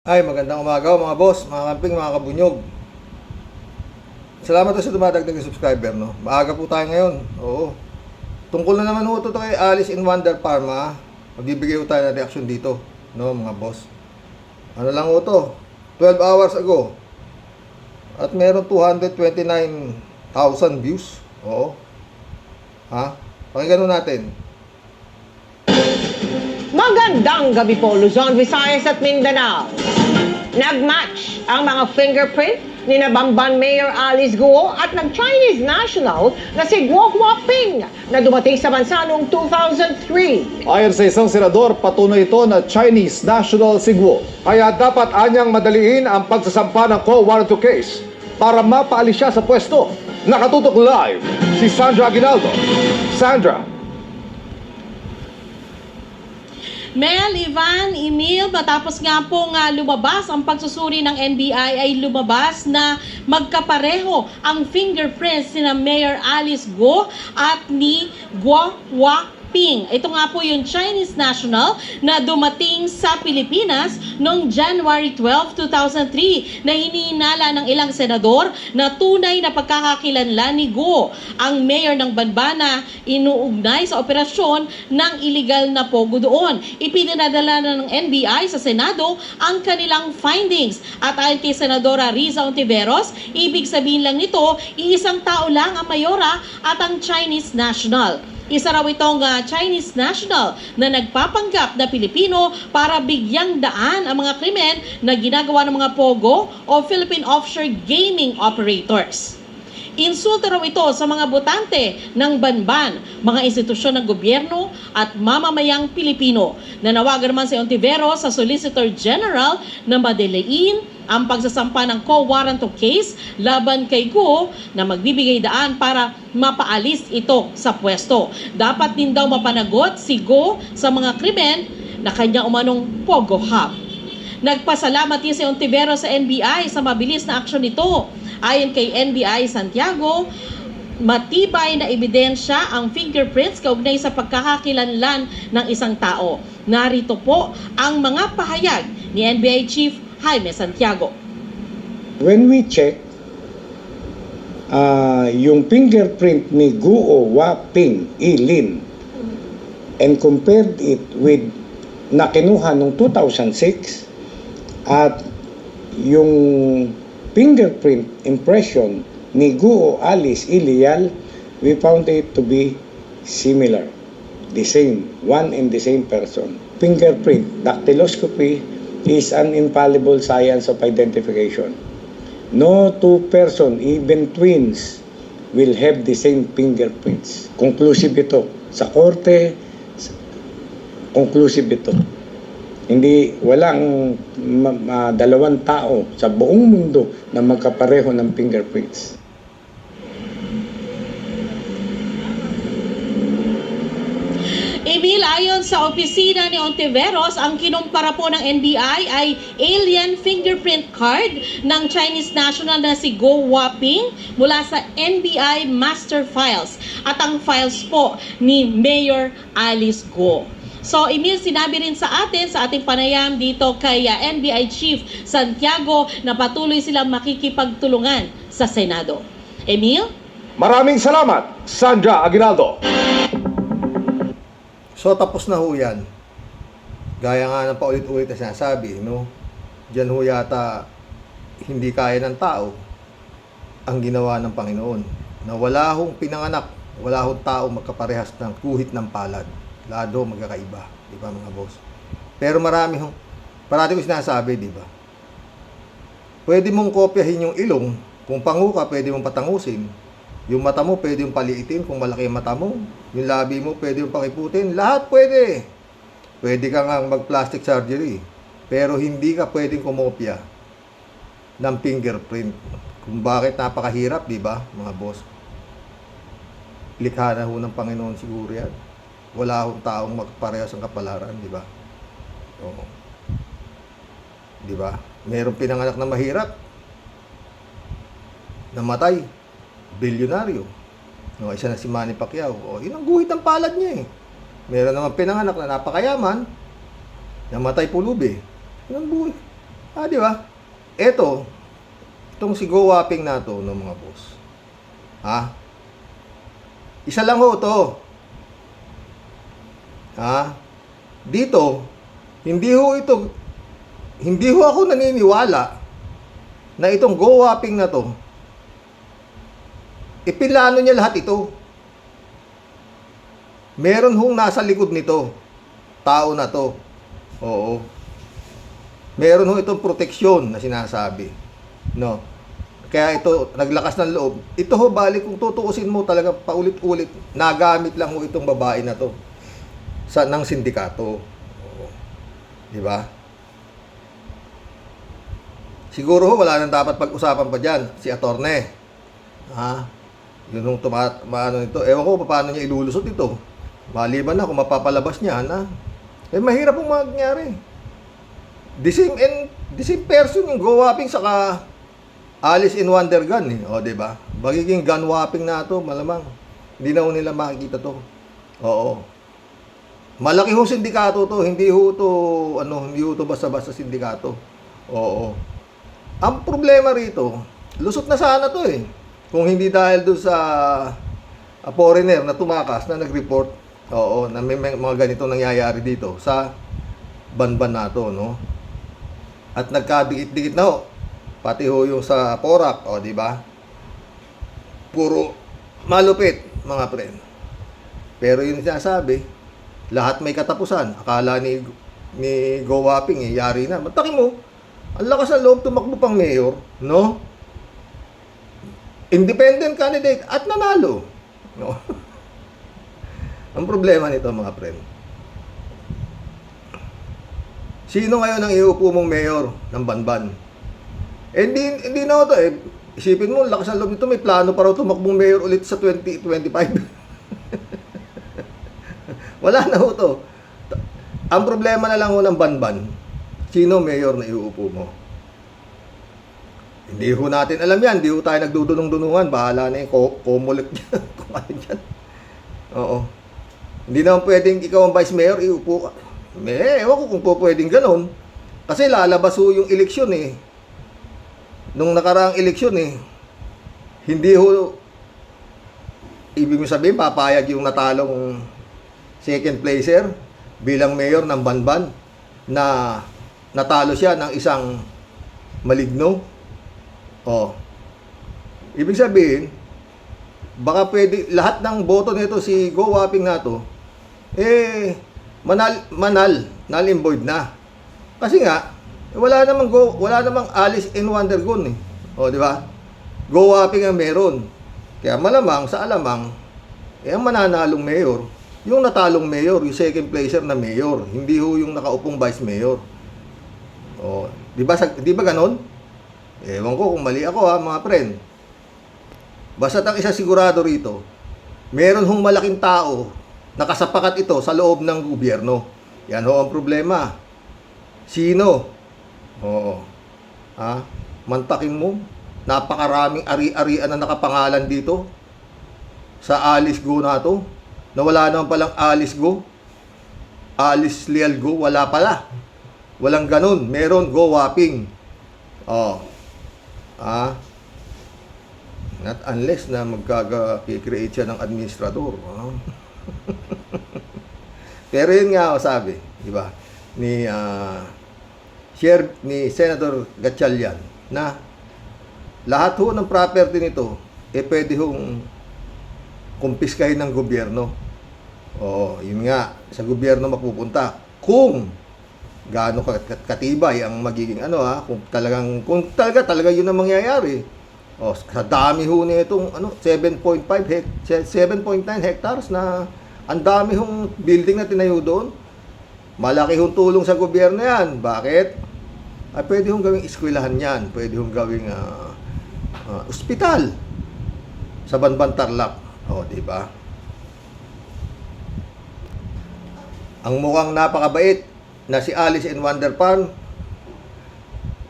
Ay, magandang umaga mga boss, mga kamping, mga kabunyog. Salamat sa dumadagdag na subscriber, no? Maaga po tayo ngayon. Oo. Tungkol na naman ito kay Alice in Wonder Pharma. Magbibigay po tayo ng reaction dito, no, mga boss. Ano lang ito? 12 hours ago. At meron 229,000 views. Oo. Ha? Pakinggan natin. Magandang gabi po, Luzon, Visayas at Mindanao. Nag-match ang mga fingerprint ni Bamban Mayor Alice Guo at nag-Chinese national na si Guo Huaping na dumating sa bansa noong 2003. Ayon sa isang senador, patunay ito na Chinese national si Guo. Kaya dapat anyang madaliin ang pagsasampa ng Quo Warranto case para mapaalis siya sa pwesto. Nakatutok live si Sandra Aguinaldo. Sandra. Mel, Ivan, Emil, matapos nga pong lumabas ang pagsusuri ng NBI ay lumabas na magkapareho ang fingerprints ni Mayor Alice Guo at ni Guo Huaping. Ito nga po yung Chinese national na dumating sa Pilipinas noong January 12, 2003 na hinihinala ng ilang senador na tunay na pagkakakilanlan ni Guo, ang mayor ng Banbana, inuugnay sa operasyon ng illegal na pogo doon. Ipinadala na ng NBI sa Senado ang kanilang findings. At ayon kay Senadora Riza Ontiveros, ibig sabihin lang nito, iisang tao lang ang mayora at ang Chinese national. Isa raw itong Chinese national na nagpapanggap na Pilipino para bigyang daan ang mga krimen na ginagawa ng mga POGO o Philippine Offshore Gaming Operators. Insulto raw ito sa mga botante ng Banban, mga institusyon ng gobyerno at mamamayang Pilipino. Nanawagan naman si Ontiveros sa Solicitor General na madaliin ang pagsasampa ng Quo Warranto case laban kay Guo na magbibigay daan para mapaalis ito sa pwesto. Dapat din daw mapanagot si Guo sa mga krimen na kanya umanong Pogo Hub. Nagpasalamat din si Ontiveros sa NBI sa mabilis na aksyon nito. Ayon kay NBI Santiago, matibay na ebidensya ang fingerprints kaugnay sa pagkakakilanlan ng isang tao. Narito po ang mga pahayag ni NBI Chief Jaime Santiago. When we check yung fingerprint ni Guo Huaping Ilin and compared it with na kinuha noong 2006 at yung fingerprint impression ni Guo Alice Ilial, we found it to be similar, the same, one and the same person. Fingerprint dactyloscopy is an infallible science of identification. No two person, even twins, will have the same fingerprints. Conclusive ito. Sa korte, conclusive ito. Hindi, walang dalawang tao sa buong mundo na magkapareho ng fingerprints. Emil, ayon sa opisina ni Ontiveros, ang kinumpara po ng NBI ay alien fingerprint card ng Chinese national na si Guo Huaping mula sa NBI master files at ang files po ni Mayor Alice Guo. So, Emil, sinabi rin sa atin, sa ating panayam dito kay NBI Chief Santiago na patuloy silang makikipagtulungan sa Senado. Emil? Maraming salamat, Sandra Aguinaldo. So, tapos na ho yan. Gaya nga ng paulit-ulit na sinasabi, no? Diyan ho yata hindi kaya ng tao ang ginawa ng Panginoon. Na wala hong pinanganak, wala hong tao magkaparehas ng kuhit ng palad. Lado magkakaiba, di ba mga boss? Pero parati ko sinasabi, di ba? Pwede mong kopyahin yung ilong, kung pangu ka, pwede mong patangusin. Yung mata mo, pwede mong paliitin kung malaki yung mata mo. Yung labi mo, pwede mong pakiputin. Lahat pwede. Pwede ka nga mag-plastic surgery. Pero hindi ka pwedeng kumopya ng fingerprint. Kung bakit napakahirap, di ba, mga boss? Likha na ho ng Panginoon siguro yan. Wala akong taong magparehas ang kapalaran, di ba? Oo. Di ba? Mayroong pinanganak na mahirap, namatay, bilyonaryo. No, isa na si Manny Pacquiao. O, yun ang guhit ng palad niya eh. Meron naman pinanganak na napakayaman, namatay pulubi. Yun ang guhit. Di ba? Itong si Go Waping na to, no, mga boss. Isa lang ho to. Dito, hindi ho ako naniniwala na itong Go Waping na to, ipinlano niya lahat ito. Meron hong nasa likod nito, tao na to. Oo. Meron ho itong proteksyon na sinasabi. No? Kaya ito, naglakas ng loob. Ito ho, balik kung tutuusin mo talaga paulit-ulit, nagamit lang ho itong babae na to ng sindikato. Oo. Diba? Siguro ho, wala nang dapat pag-usapan pa dyan, si Attorney. Yun yung maano nito. Ewan ko paano niya ilulusot ito. Maliban na kung mapapalabas niya na. Mahirap pong mangyari. The same person yung Go Waping saka Alice in Wonder Gun eh. O, diba? Magiging gun whopping na ito, malamang. Hindi na ho nila makikita to. Oo. Malaki ho sindikato to, hindi ho to basta-basta sindikato. Oo. Ang problema rito, lusot na sana to eh. Kung hindi dahil doon sa foreigner na tumakas na nag-report, oo, na may mga ganito nangyayari dito sa banban na to, no? At nagkadikit-dikit na ho. Pati ho yung sa Porac, o, di ba? Puro malupit, mga friend. Pero yung sinasabi, lahat may katapusan. Akala ni Go Waping eh, yari na. Mataki mo, ang lakas ng loob tumakbo pang mayor, no? Independent candidate at nanalo. No? Ang problema nito, mga friend, sino ngayon ang iupo mong mayor ng Banban? Hindi na ito eh. Isipin mo, lakas ng loob nito, may plano para tumakbong mayor ulit sa 2025. Wala na ho to. Ang problema na lang ho ng Banban, sino mayor na iuupo mo? Hindi ho natin alam yan. Hindi ho tayo nagdudunong-dunungan. Bahala na yung kumulit dyan. Kung ano dyan. Oo. Hindi naman pwedeng ikaw ang vice mayor, iupo ka. Ewan ko kung po pwedeng ganon. Kasi lalabas ho yung eleksyon eh. Nung nakaraang eleksyon eh, hindi ho, ibig mo sabihin, papayag yung natalong second placer bilang mayor ng Banban na natalo siya ng isang maligno. Ibig sabihin, baka pwede, lahat ng boto nito si Go Waping na to, null and void na. Kasi nga, wala namang Alice in Wonder Gun eh. Di ba? Go Waping ang meron. Kaya malamang, sa alamang, ang mananalong mayor, yung natalong mayor, yung second placer na mayor, hindi ho yung nakaupong vice mayor. Di ba ganon? Ewan ko kung mali ako mga friend. Basta ang isa sigurado rito, meron hong malaking tao nakasapakat ito sa loob ng gobyerno. Yan ho ang problema. Sino? Mantakin mo, napakaraming ari-arian na nakapangalan dito sa Alice Go na to, na wala naman palang Alice Go, Alice Leal Go, wala pala. Walang ganun. Meron Go Waping. Not unless na magkaka-create siya ng administrador. Pero yun nga sabi, di ba, ni Senator Gatchalian, na lahat ho ng property nito pwede hong kumpiskahin ng gobyerno. Yun nga, sa gobyerno mapupunta kung gaano katibay ang magiging kung talaga yun ang mangyayari. Sa dami ho nitong 7.9 hectares na ang dami hong building na tinayo doon. Malaki hong tulong sa gobyerno yan. Bakit? Pwede hong gawing eskwelahan yan. Pwede hong gawing ospital sa Banban Tarlac. Diba? Ang mukhang napakabait na si Alice in Wonder Farm,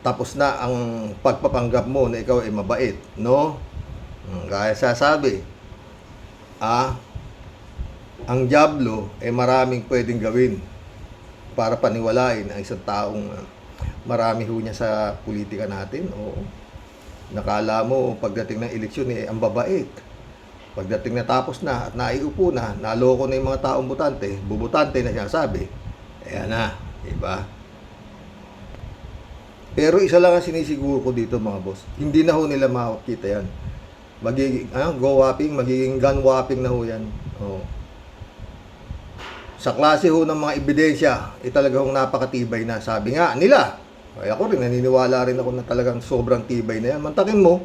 tapos na ang pagpapanggap mo na ikaw ay mabait, no? Kaya sasabi, ang diablo ay maraming pwedeng gawin para paniwalain ang isang taong marami ho niya sa politika natin. Oo. Nakala mo, pagdating ng eleksyon, ang babait. Pagdating natapos na at naiupo na, naloko na yung mga taong bubutante na sinasabi, ayan na, diba? Pero isa lang ang sinisiguro ko dito mga boss, hindi na ho nila makakita yan. Magiging, magiging gun whopping na ho yan. Oo. Sa klase ho ng mga ebidensya, talaga hong napakatibay na. Sabi nga nila, ay ako rin, naniniwala rin ako na talagang sobrang tibay na yan. Mantakin mo,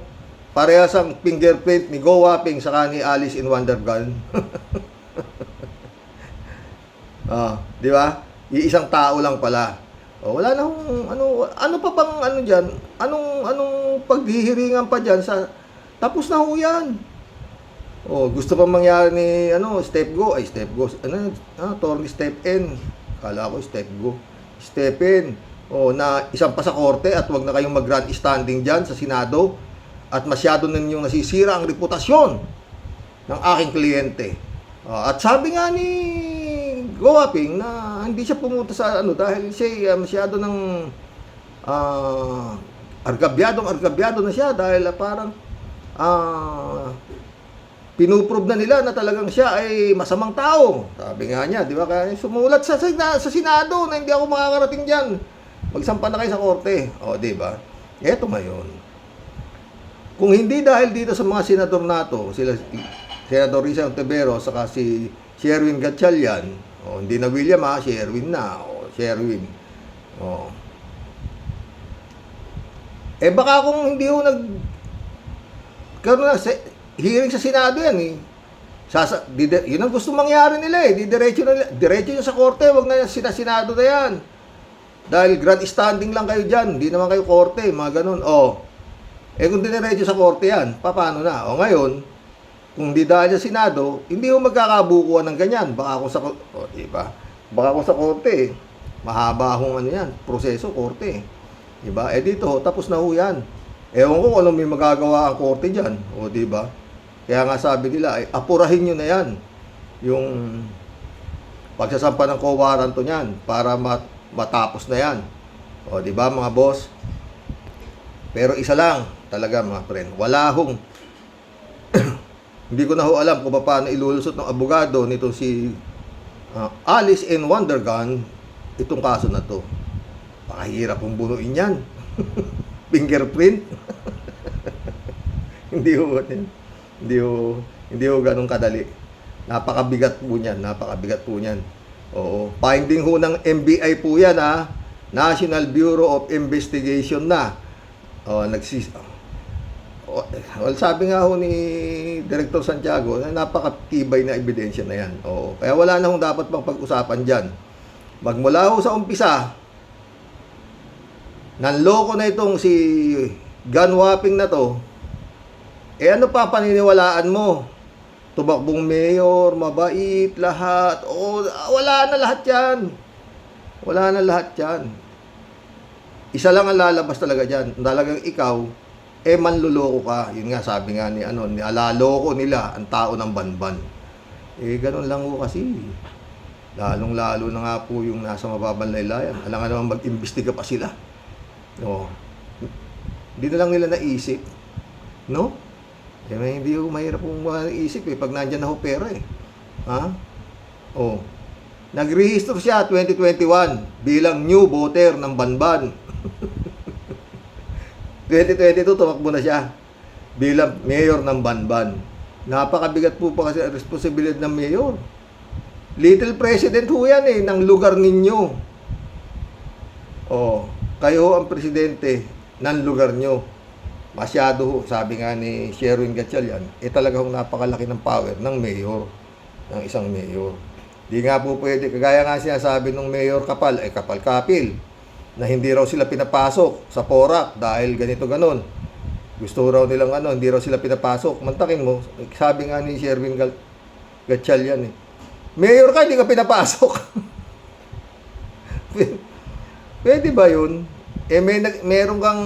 parehas ang fingerprint ni Go Wapping saka ni Alice in Wonderland. Di ba? Iisang tao lang pala. Wala na hong, ano pa bang ano dyan? Anong paghihiringan pa dyan sa, tapos na ho yan. Gusto pa mangyari ni, Step Go, Tony Step N. Kala ko Step Go. Step N. Na isang pa sa korte at wag na kayong mag-grandstanding dyan sa Senado at masyado na ninyong nasisira ang reputasyon ng aking kliyente. At sabi nga ni Go Wapping na hindi siya pumunta sa dahil siya masyado ng argabyado na siya dahil parang pinuprove na nila na talagang siya ay masamang tao. Sabi nga niya, di ba? Kaya sumulat sa Senado na hindi ako makakarating dyan. Magsampa na kayo sa korte. Di ba? Eto ngayon. Kung hindi dahil dito sa mga senador nato, sila Senador Risa Ontiveros, saka si Sherwin Gatchalian, hindi na William Sherwin na. Sherwin. Baka kung hindi ho karoon na hearing sa Senado yan yun ang gusto mangyari nila diretso nyo sa korte, wag na Senado na yan. Dahil grandstanding lang kayo dyan, hindi naman kayo korte, mga ganun. Kung diniretso sa korte yan, paano na? Ngayon, kung di dahil sa Senado, hindi mo magkakabukuan ng ganyan. Baka kung sa, diba? Baka kung sa korte, mahaba akong proseso, korte. Diba? Dito, tapos na ho yan. Ewan ko kung anong may magagawa ang korte dyan. Diba? Kaya nga sabi nila, apurahin nyo na yan. Yung pagsasampa ng co-warranto niyan para matapos na yan. Di ba mga boss? Pero isa lang talaga mga friend, wala hong hindi ko na ho alam kung paano ilulusot ng abogado nito si Alice in Wonderland itong kaso na to. Pakahirap kong bunuin yan. Fingerprint. hindi ho ganun kadali. Napakabigat po niyan. Finding ho ng NBI po yan National Bureau of Investigation na. Sabi nga ho ni Director Santiago na napakatibay na ebidensya na yan. Kaya wala na hong dapat pang pag-usapan dyan. Magmula ho sa umpisa, nanloko na itong si gun whopping na to, ano pa paniniwalaan mo? Tumakbong mayor, mabait, lahat. Wala na lahat yan. Wala na lahat yan. Isa lang ang lalabas talaga dyan. Talagang ikaw, manluloko ka. Yun nga, sabi nga nilaloko nila ang tao ng banban. Ganun lang ho kasi. Lalong-lalo na nga po yung nasa mababang laylayan. Alam nga naman mag-imbestiga pa sila. Hindi na lang nila naisip. No? Hindi ko mahirap kung maisip pag nandyan na ho pera Nagrehistro siya 2021 bilang new voter ng Banban. 2022 tumakbo na siya bilang mayor ng Banban. Napakabigat po pa kasi ang responsibilidad ng mayor. Little president ho yan ng lugar ninyo. Kayo ang presidente ng lugar nyo. Masyado, sabi nga ni Sherwin Gatchalian, talagang napakalaki ng power ng mayor, ng isang mayor. Di nga po pwede, kagaya nga sinasabi ng mayor kapal-kapil, na hindi raw sila pinapasok sa PORAC dahil ganito ganon. Gusto raw nilang hindi raw sila pinapasok. Mantakin mo, sabi nga ni Sherwin Gatchalian mayor ka, hindi ka pinapasok. Pwede ba yun? Meron kang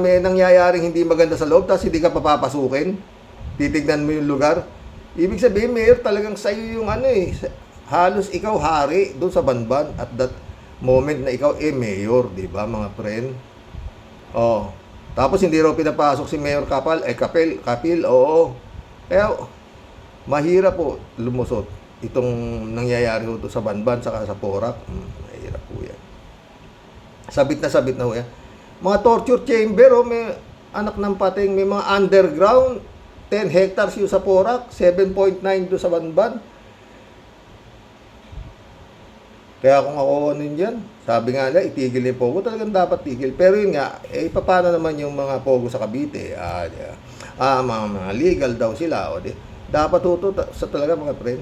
may nangyayaring hindi maganda sa loob tapos hindi ka papapasukin. Titignan mo yung lugar. Ibig sabihin, mayor, talagang sa'yo yung halos ikaw hari doon sa Banban moment na ikaw mayor, di ba mga friend? Oh. Tapos hindi raw pinapasok si Mayor Kapil, oo. Kaya mahirap po lumusot itong nangyayari ho sa Banban saka sa Porac. Mahirap po yan. Sabit na ho yan. Mga torture chamber, may anak ng pating, may mga underground, 10 hectares yung sa Porac, 7.9 do sa Banban. Kaya kung ako dyan, sabi nga nila, itigil yung Pogo, talagang dapat tigil. Pero yun nga, paano naman yung mga Pogo sa Cavite? Mga legal daw sila. Dapat sa talaga mga friend,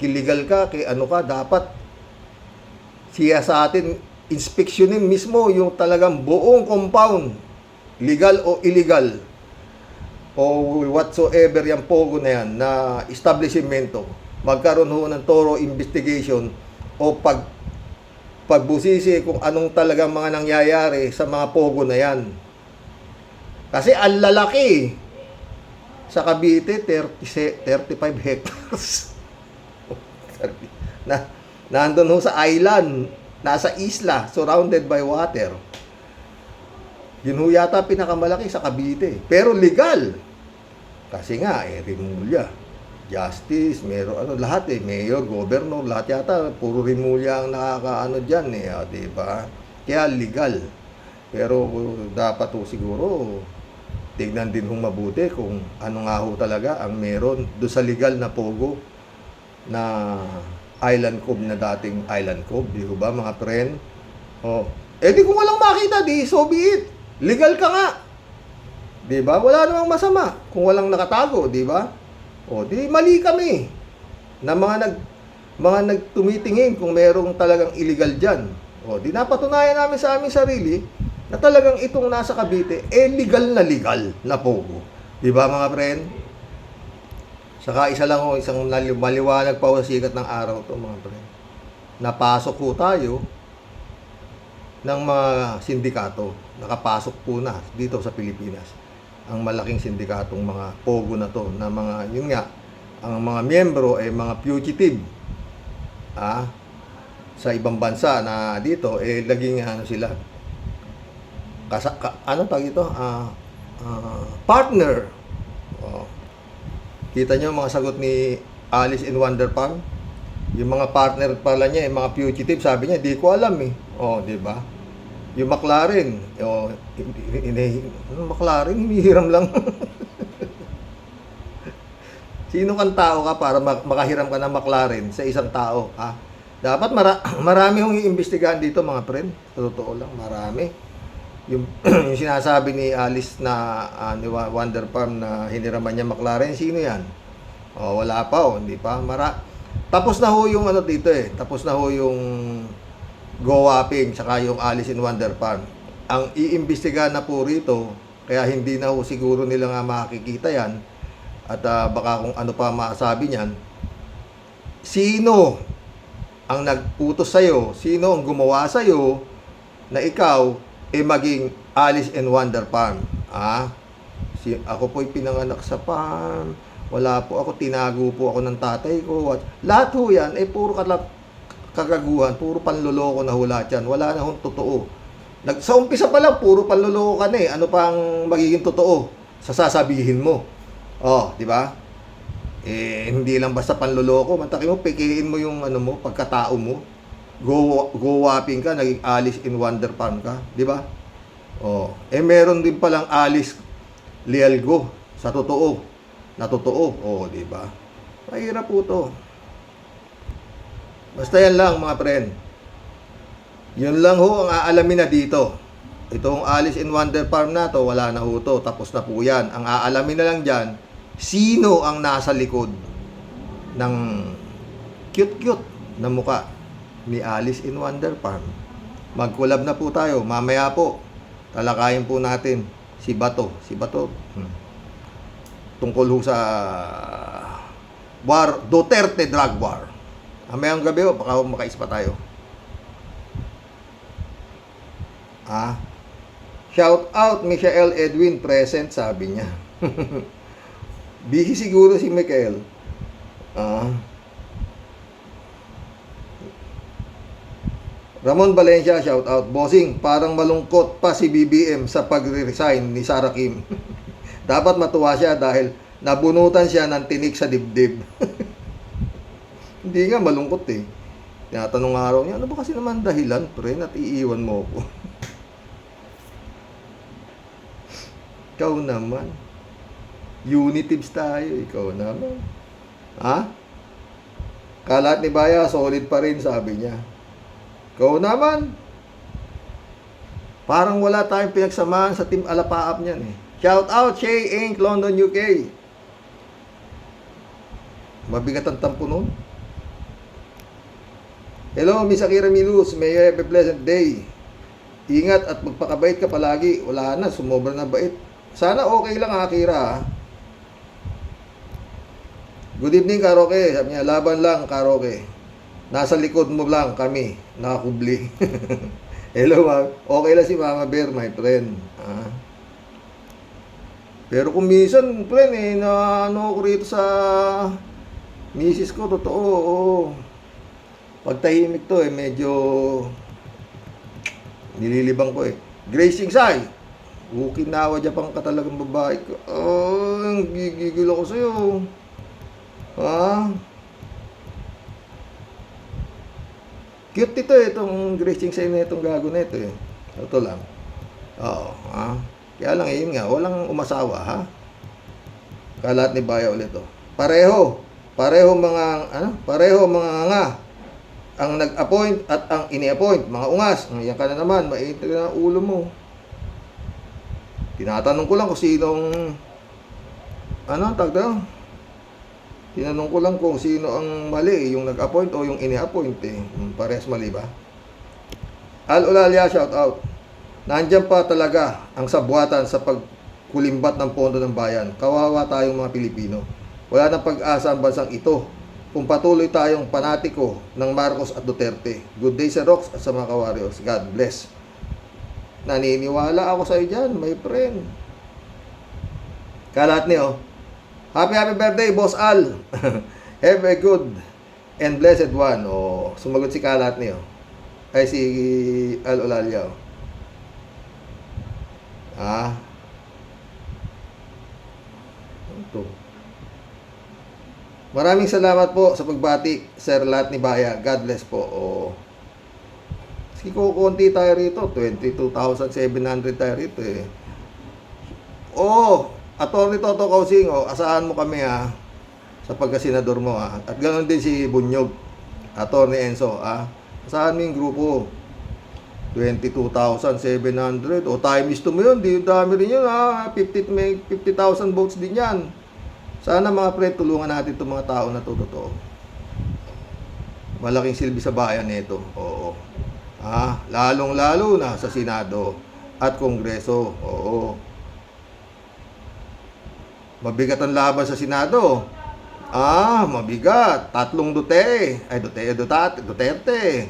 kiligal ka, ano ka, dapat siya sa atin, inspeksyonin mismo yung talagang buong compound, legal o illegal, o whatsoever yung Pogo na yan, na establishmento, magkaroon ho ng thorough investigation o pagbusisi kung anong talagang mga nangyayari sa mga Pogo na yan. Kasi ang lalaki sa Cavite, 35 hectares. Nandun ho sa island, nasa isla, surrounded by water. Yun ho yata pinakamalaki sa Cavite. Pero legal. Kasi nga, Rimulya, Justice, meron lahat mayor, governor, lahat yata puro Rimulya ang nakakaano diyan di ba? Kaya legal. Pero dapat ho siguro tignan din hong mabuti kung ano nga ho talaga ang meron do sa legal na Pogo na Island Cove na dating Island Cove, di ba mga friend? Di kung walang makita, di so be it. Legal ka nga. Di ba? Wala namang masama kung walang nakatago, di ba? Di mali kami na mga nagtumitingin kung merong talagang illegal diyan. Di napatunayan namin sa aming sarili na talagang itong nasa Cavite legal na Pogo. Di ba mga friend? Saka isa lang isang maliwanag pa sikat ng araw to mga friend. Napasok po tayo ng mga sindikato. Nakapasok po na dito sa Pilipinas ang malaking sindikatong mga Pogo na to, na mga, yun nga, ang mga miyembro ay mga fugitive sa ibang bansa na dito, laging sila partner. Kita nyo mga sagot ni Alice in Wonder Farm, yung mga partner pala niya, mga fugitive, sabi niya, di ko alam di ba? Yung McLaren, McLaren, hinihiram lang. Sino kang tao ka para makahiram ka ng McLaren sa isang tao? Dapat marami hong iimbestigahan dito mga friend. Totoo lang, marami. Yung sinasabi ni Alice na ni Wonder Farm na hiniraman niya McLaren, sino yan? Wala pa hindi pa. Tapos na ho yung dito Tapos na ho yung Go Wapping tsaka yung Alice in Wonder Farm. Ang iimbestigahan na po rito, kaya hindi na ho siguro nila nga makikita yan, at baka kung ano pa masabi niyan, sino ang nagputos sa'yo, sino ang gumawa sa'yo na ikaw maging Alice in Wonder Farm. Ako po'y pinanganak sa farm, wala po ako, tinago po ako ng tatay ko. Lahat ho yan, puro kagaguhan, puro panloloko na hula yan. Wala na hong totoo. Sa umpisa pa lang, puro panloloko ka na Ano pang magiging totoo sa sasabihin mo? Di ba? Hindi lang basta panloloko. Mantaki mo, pikiin mo yung mo, pagkatao mo. Go Wapping ka, naging Alice in Wonder Farm ka. Di ba? Meron din palang Alice Lialgo sa totoo. Na totoo. Di ba? Mahirap po to. Basta yan lang mga friend. Yun lang ho ang aalamin na dito. Itong Alice in Wonder Farm na to, wala na ho to. Tapos na po yan. Ang aalamin na lang dyan, sino ang nasa likod ng cute-cute na muka ni Alice in Wonder Farm. Mag-collab na po tayo. Mamaya po, talakayin po natin si Bato. Tungkol ho sa Duterte drug war. Mamayang gabi baka makaispa tayo. Shout out Michael Edwin present, sabi niya. Busy siguro si Michael. Ramon Valencia, shout out. Bossing, parang malungkot pa si BBM sa pagre-resign ni Sara Kim. Dapat matuwa siya dahil nabunutan siya ng tinik sa dibdib. Hindi nga, malungkot eh. Tinatanong araw niya, ano ba kasi naman dahilan, pre, at iiwan mo ko? Ikaw naman. Unitives tayo, ikaw naman. Ha? Kalat ni Baya, solid pa rin, sabi niya. Ikaw naman. Parang wala tayong pinagsamahan sa Team Alapaap niyan eh. Shout out, Shay Inc., London, UK. Mabigat ang tampo nun. Hello, Miss Akira Milus. May you have a pleasant day. Ingat at magpakabait ka palagi. Wala na, sumobra na bait. Sana okay lang, Akira. Ha? Good evening, Karoke. Sabi niya, laban lang, Karoke. Nasa likod mo lang kami, nakakubli. Hello, ma. Okay lang si Mama Bear, my friend. Ah. Pero kung minsan, friend, na ano ko rito sa misis ko, totoo, oo. Pag tahimik to, medyo nililibang ko eh. Grace Singsay, ukinawa dyan pang katalagang babae ko. Oh, gigigil ako sa'yo. Ha? Cute ito eh, itong Grace Singsay na itong gago na ito eh. Ito lang. Oo, ha? Kaya lang, yun nga, walang umasawa, ha? Kalat ni Baya ulit to. Pareho mga nga. Ang nag-appoint at ang ini-appoint, mga ungas. Yan ka na naman, mainit na ang ulo mo. Tinatanong ko lang kung sinong tinanong ko lang kung sino ang mali, yung nag-appoint o yung ini-appoint eh. Parehas mali ba? Al Olalia, shout out. Nandiyan pa talaga ang sabuatan sa pagkulimbat ng pondo ng bayan. Kawawa tayong mga Pilipino. Wala nang pag-asa ang bansang ito kung patuloy tayong panatiko ng Marcos at Duterte. Good day sa Rox at sa mga ka-warriors. God bless. Naniniwala ako sa iyo dyan, my friend. Kalat niyo. Happy birthday, Boss Al. Have a good and blessed one. O, sumagot si Kalat niyo. Ay, si Al Olalia. Ah. Ito. Maraming salamat po sa pagbati, Sir Lat ni Baya. God bless po. Sige ko, konti tayo rito. 22,700 tayo rito eh. Attorney Toto Kausing, asahan mo kami ha, sa pagkasenador mo ha. At ganoon din si Bunyog, Attorney Enzo ha. Asahan mo yung grupo. 22,700. Time is to mo yun. Di dami rin yun ha. 50,000 votes din yan. Sana mga pre, tulungan natin itong mga tao na totoo. Malaking silbi sa bayan nito. Oo. Lalong-lalo na sa Senado at Kongreso. Oo. Mabigat ang laban sa Senado. Mabigat. 3 Duterte.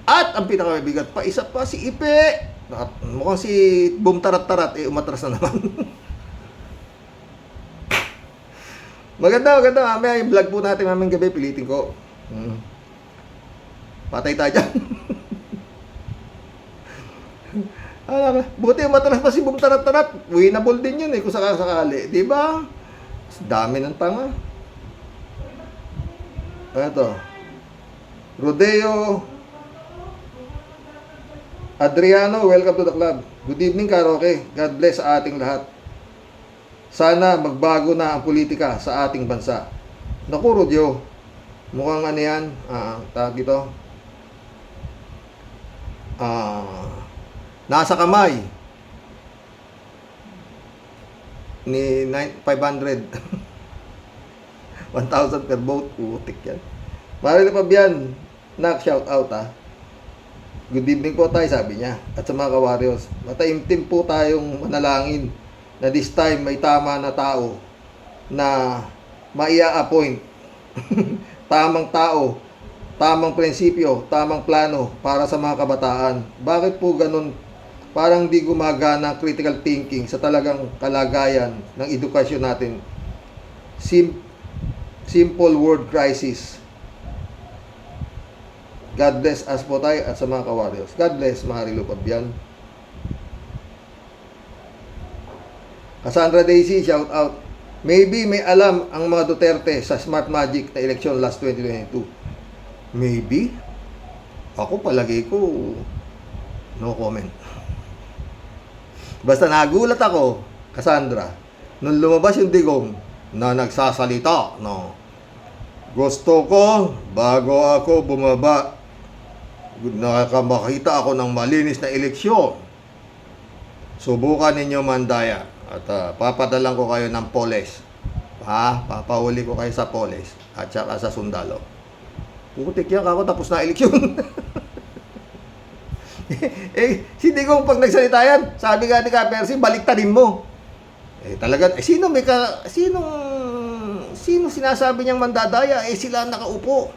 At ang pinakamabigat pa, isa pa si Ipe. Mukhang si Boom Tarat-Tarat, umatras na naman. Maganda. Mamaya yung vlog po natin mamayang gabi, pilitin ko. Patay tayo dyan. Buti umatras pa si Boom Tarat-Tarat. Winnable din yun kung sakasakali. Diba? Dami ng tanga. Ito. Rodeo Adriano, welcome to the club. Good evening, Karoke. God bless sa ating lahat. Sana magbago na ang politika sa ating bansa. Naku, Rodyo. Mukhang ano yan. Tawag dito. Nasa kamay ni 500. 1,000 per vote. Putik yan. Marili pa biyan. Shout out ha. Good evening po tayo, sabi niya. At sa mga ka-warriors, mataimtim po tayong manalangin na this time may tama na tao na maia-appoint. Tamang tao, tamang prinsipyo, tamang plano para sa mga kabataan. Bakit po ganun? Parang di gumagana ang critical thinking sa talagang kalagayan ng edukasyon natin. Simple word crisis. God bless us po tayo at sa mga ka-warriors. God bless, Marilu Pabian. Cassandra Daisy, shout out. Maybe may alam ang mga Duterte sa Smart Magic na eleksyon last 2022. Maybe? Ako palagi ko, no comment. Basta nagulat ako, Cassandra, nung lumabas yung digong na nagsasalita, no. Gusto ko, bago ako bumaba, nakamakita ako ng malinis na eleksyon. Subukan ninyo mandaya. At papadalan ko kayo ng polis. Papahuli ko kayo sa polis. At saka sa sundalo. Putik yan ako tapos na eleksyon. Si Digong pag nagsalita yan, sabi nga ni Ka-Percy, baliktarin mo. Talaga, sino sinasabi niyang mandadaya? Sila ang nakaupo.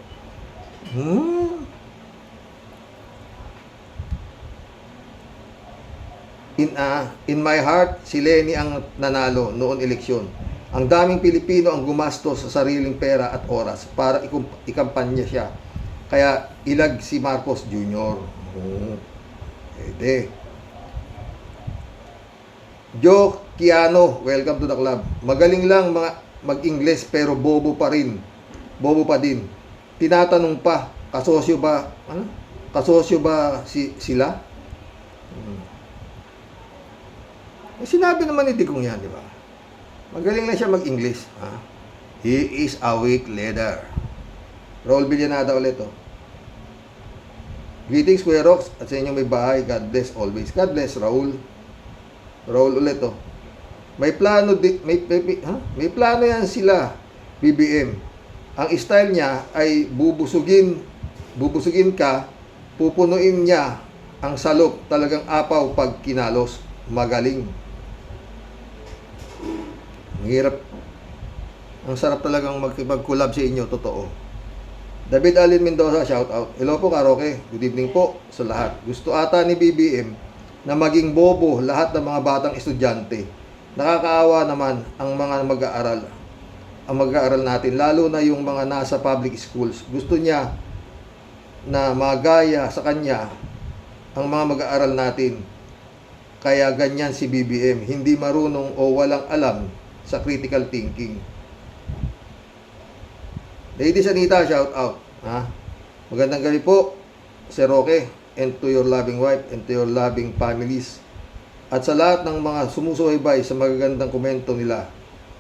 In my heart, si Lenny ang nanalo noon eleksyon. Ang daming Pilipino ang gumastos sa sariling pera at oras para ikampanya siya. Kaya ilag si Marcos Jr. Pwede. Joe Kiano, welcome to the club. Magaling lang mag-Ingles pero bobo pa rin. Bobo pa din. Tinatanong pa, kasosyo ba? Ano? Kasosyo ba sila? Sinabi naman ni Digong yan, di ba? Magaling na siya mag-English. He is a weak leader. Raul Villanada ulit, Greetings, Kuya Rox, at sa inyong may bahay. God bless always. God bless, Raul. Raul ulit, May plano, may plano yan sila, BBM. Ang style niya ay bubusugin ka, pupunuin niya ang salop, talagang apaw pag kinalos. Magaling. Ang hirap. Ang sarap talagang magkipag-collab sa inyo, totoo. David Alin Mendoza, shout out. Hello po, Karoke. Good evening po sa lahat. Gusto ata ni BBM na maging bobo lahat ng mga batang estudyante. Nakakaawa naman ang mga mag-aaral. Ang mag-aaral natin, lalo na yung mga nasa public schools. Gusto niya na magaya sa kanya ang mga mag-aaral natin. Kaya ganyan si BBM, hindi marunong o walang alam sa critical thinking. Lady Sanita, shout out. Magandang gabi po, Sir Roque, and to your loving wife and to your loving families. At sa lahat ng mga sumusubaybay sa magagandang komento nila,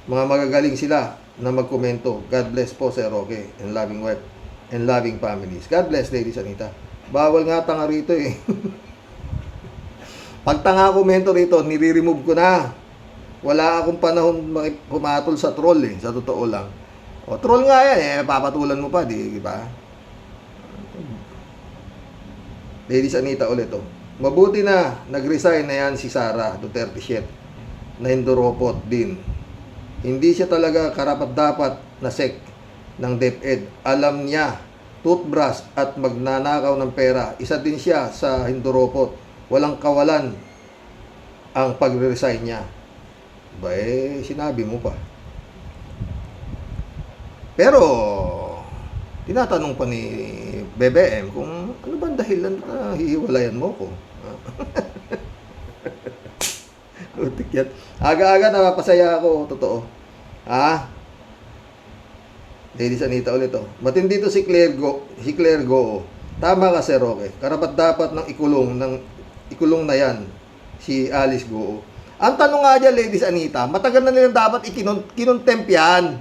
mga magagaling sila na magkomento. God bless po, Sir Roque, and loving wife and loving families. God bless, Lady Sanita. Bawal nga tanga rito Pag tanga komento rito, nire-remove ko na. Wala akong panahon pumatol sa troll sa totoo lang. Troll nga yan papatulan mo pa, di ba? Ladies Anita ulit Mabuti na nag-resign na yan si Sara Duterte Shet na Hinduropot din. Hindi siya talaga karapat-dapat na sek ng DepEd. Alam niya, toothbrush at magnanakaw ng pera. Isa din siya sa Hinduropot. Walang kawalan ang pag-resign niya. Sinabi mo pa. Pero, tinatanong pa ni BBM kung ano ba dahilan na hihiwalayan mo ko. Utik yan. Aga-aga napapasaya ako, totoo. Ladies Anita ulit Matindi to si Claire Go. Tama ka, Sir Roque. Karapat dapat ng ikulong na yan si Alice Go. Ang tanong nga dyan, Ladies Anita, matagal na nilang dapat kinontempt yan.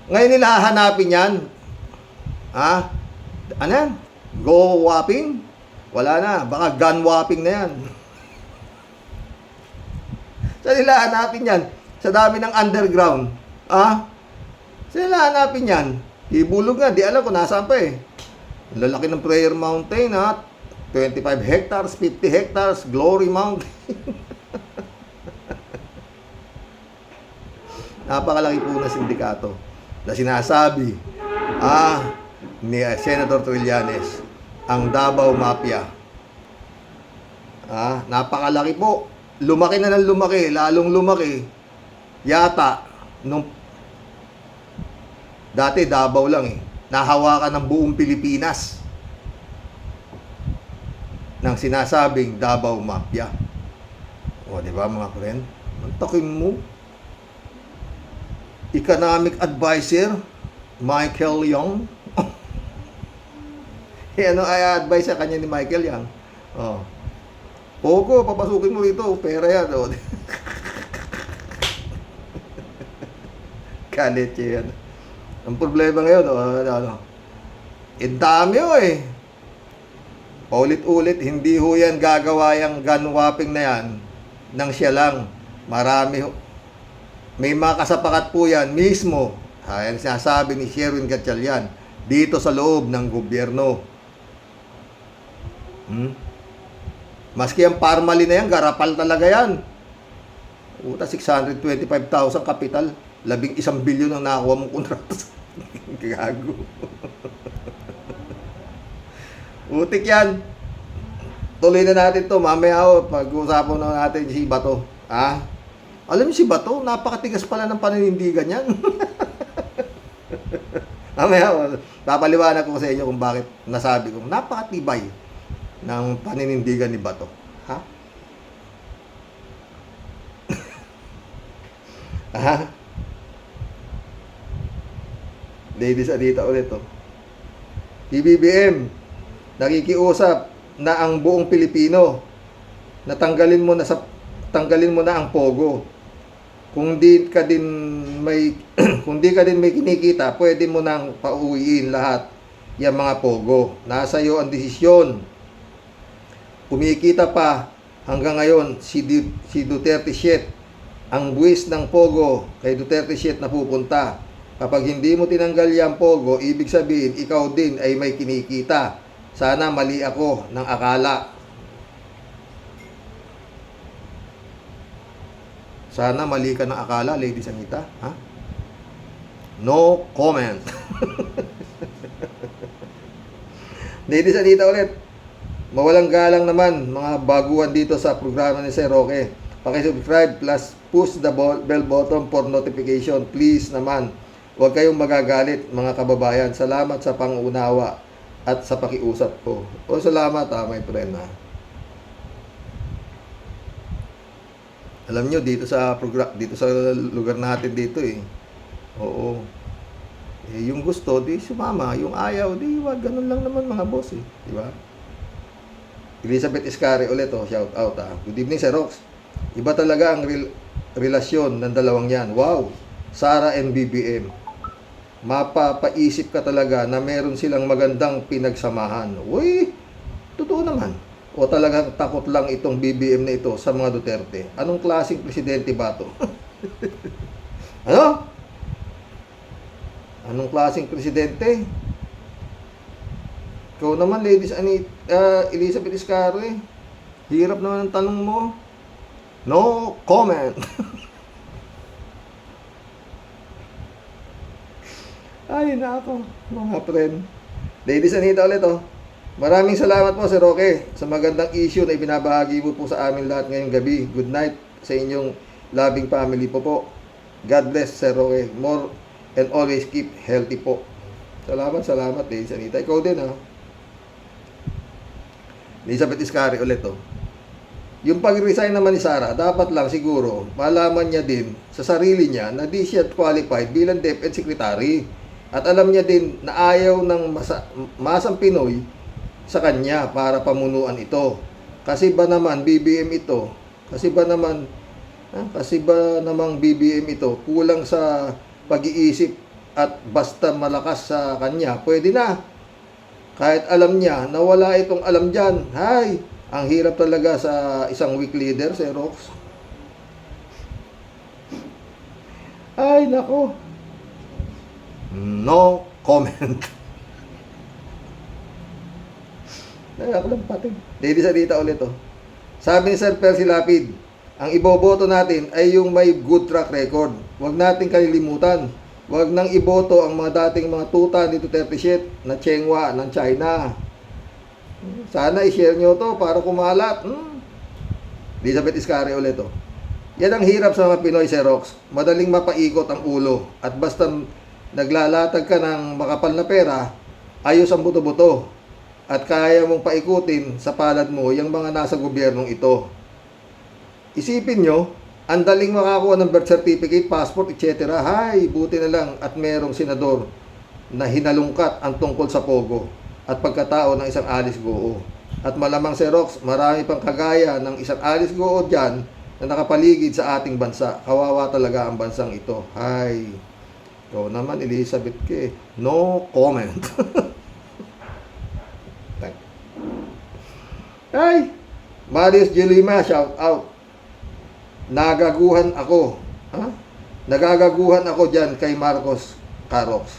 Ngayon nila hahanapin yan. Ano yan? Go whopping? Wala na. Baka gun whopping na yan. Saan nila hanapin yan? Sa dami ng underground. Saan nila hanapin yan? Ibulog nga. Di alam ko nasaan pa Lalaki ng Prayer Mountain 25 hectares, 50 hectares, Glory Mountain. Napakalaki po na sindikato na sinasabi ni Senator Trillanes, ang Davao Mafia. Napakalaki po. Lumaki na ng lumaki, lalong lumaki. Yata, nung dati Davao lang Nahawakan ng buong Pilipinas. ng sinasabing Davao Mafia. O, di ba mga friend? Mantakin mo. Economic Advisor, Michael Young. Ano ay advice sa kanya ni Michael Young? Oh. Pogo, papasukin mo dito. Pera yan. Oh. Kaletse yan. Ang problema ngayon, dami eh. Paulit-ulit, hindi ho yan gagawa yung gun whopping na yan nang siya lang. Marami ho. May mga kasapakat po yan mismo. Ayan sinasabi ni Sherwin Gatchalian dito sa loob ng gobyerno. Maski ang Parmali na yan, garapal talaga yan. Uta, 625,000 kapital. 11 bilyon ang nakuha mong kontrata. Gago. Utik yan. Tuloy na natin to. Mamaya pag-uusapan na natin si Bato. Alam niyo si Bato, napakatigas pala ng paninindigan yan. Mamaya, papaliwanag ko sa inyo kung bakit nasabi kong napakatibay ng paninindigan ni Bato. Ladies Anita ulit PBBM, nakikiusap na ang buong Pilipino na tanggalin mo na ang pogo. Kung di ka din may kinikita, pwede mo nang pauwiin lahat yung mga pogo. Nasa iyo ang desisyon. Kumikita pa hanggang ngayon si Duterte shit. Ang buwis ng pogo kay Duterte shit na pupunta. Kapag hindi mo tinanggal yung pogo, ibig sabihin ikaw din ay may kinikita. Sana mali ako ng akala. Sana mali ka ng akala, Ladies Anita. No comment. Ladies Anita ulit. Mawalang galang naman mga baguhan dito sa programa ni Sir Roque. Paki-subscribe plus push the bell button for notification. Please naman. Huwag kayong magagalit mga kababayan. Salamat sa pangunawa at sa pakiusap ko. Salamat my friend Alam nyo, dito sa lugar natin dito yung gusto, di sumama. Yung ayaw, di wag. Ganun lang naman mga boss Di ba? Elizabeth Iscari ulit shout out Good evening Sir Rox. Iba talaga ang relasyon ng dalawang yan. Wow! Sara and BBM. Mapapaisip ka talaga na meron silang magandang pinagsamahan. Uy! Totoo naman. O talagang takot lang itong BBM na ito sa mga Duterte? Anong klaseng presidente ba ito? Ano? Anong klaseng presidente? Ikaw naman, Ladies Elizabeth Iscari. Hirap naman ang tanong mo. No comment. Ay, nako, mga friend. Ladies Anita ulit Maraming salamat po Sir Roque sa magandang issue na ibinabahagi mo po sa amin lahat ngayong gabi. Good night sa inyong loving family po. God bless Sir Roque. More and always keep healthy po. Salamat Ladies Anita. Ikaw din Elizabeth Iscari ulit Yung pag-resign naman ni Sara, dapat lang siguro malaman niya din sa sarili niya na di siya qualified bilang DepEd Secretary. At alam niya din na ayaw ng masang Pinoy sa kanya para pamunuan ito. Kasi ba naman BBM ito? Kasi ba namang BBM ito kulang sa pag-iisip at basta malakas sa kanya, pwede na. Kahit alam niya na wala itong alam dyan. Ang hirap talaga sa isang weak leader, Sir Rox. Ay, nako. No comment. Ako lang patin. Ladies Anita ulit Sabi ni Sir Percy Lapid, ang iboboto natin ay yung may good track record. Huwag nating kalilimutan. Huwag nang iboto ang mga dating mga tuta ni Duterte shit na Chengwa ng China. Sana i-share nyo to para kumalat. Elizabeth Iscari ulit Yan ang hirap sa mga Pinoy, Sir Rox. Madaling mapaikot ang ulo. At basta naglalatag ka ng makapal na pera, ayos ang buto-buto. at kaya mong paikutin sa palad mo yung mga nasa gobyernong ito. Isipin nyo, ang daling makakuha ng birth certificate, passport, etc. Hay, buti na lang at merong senador na hinalungkat ang tungkol sa Pogo at pagkatao ng isang Alice Goo. At malamang si Rox, marami pang kagaya ng isang Alice Goo dyan na nakapaligid sa ating bansa. Kawawa talaga ang bansang ito. Hay, ikaw naman Elizabeth K. No comment. Ay, Marius Julima, shout out. Nagaguhan ako. Ha? Nagagaguhan ako dyan kay Marcos Carox.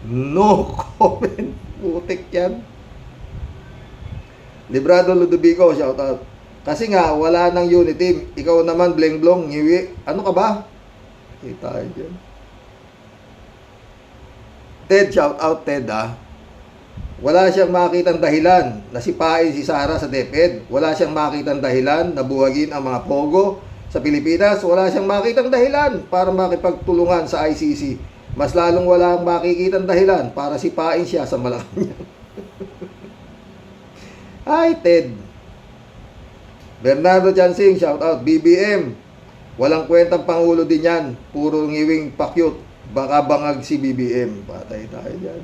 No comment. Putik yan. Librado Ludovico, shout out. Kasi nga, wala nang unit team. Ikaw naman, Bleng Blong, ngiwi. Ano ka ba? Kita tayo dyan. Ted, shout out Ted Wala siyang makitang dahilan na sipain si Sara sa DepEd. Wala siyang makitang dahilan na buwagin ang mga pogo sa Pilipinas. Wala siyang makitang dahilan para makipagtulungan sa ICC. Mas lalong wala ang makikitang dahilan para sipain siya sa Malacanang. Ay, Ted. Bernardo Chansing, shout out. BBM, walang kwentang pangulo din yan. Puro ngiwing pakyut. Baka bangag si BBM. Patay tayo dyan.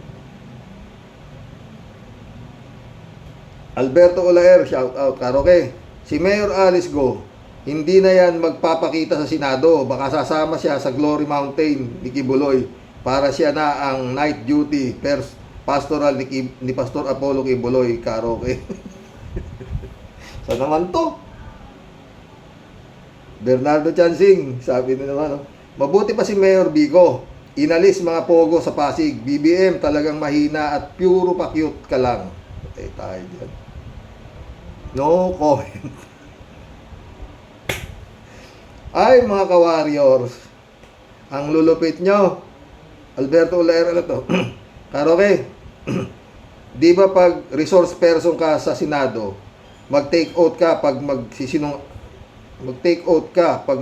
Alberto Olaer, shout out. Karoke, si Mayor Alice Go, hindi na yan magpapakita sa Senado. Baka sasama siya sa Glory Mountain ni Kibuloy para siya na ang night duty pastoral ni Pastor Apollo Kibuloy. Karoke. Saan naman to? Bernardo Chansing, sabi na naman, mabuti pa si Mayor Bico. Inalis mga pogo sa Pasig. BBM talagang mahina at puro pa-cute ka lang. Patay tayo dyan. No comment. Ay, mga ka-warriors, ang lulupit nyo. Alberto Olaer, ano to? Karoke, di ba pag resource person ka sa Senado, mag-take oath ka pag